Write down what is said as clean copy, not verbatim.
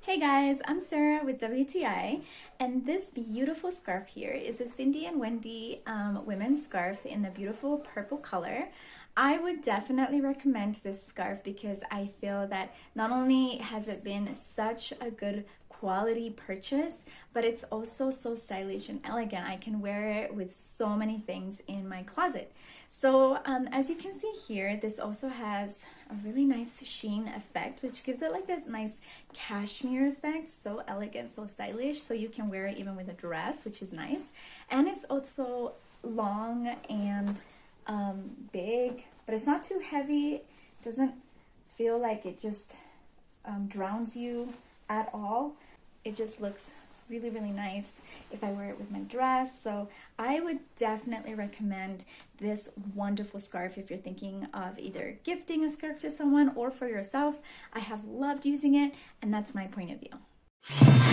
Hey guys, I'm Sarah with WTI, and this beautiful scarf here is a Cindy and Wendy women's scarf in the beautiful purple color. I would definitely recommend this scarf because I feel that not only has it been such a good quality purchase, but it's also so stylish and elegant. I can wear it with so many things in my closet. So as you can see here, this also has a really nice sheen effect, which gives it like this nice cashmere effect. So elegant, so stylish. So you can wear it even with a dress, which is nice. And it's also long and big, but it's not too heavy. It doesn't feel like it just drowns you at all. It just looks really, really nice if I wear it with my dress. So I would definitely recommend this wonderful scarf if you're thinking of either gifting a scarf to someone or for yourself. I have loved using it, and that's my point of view.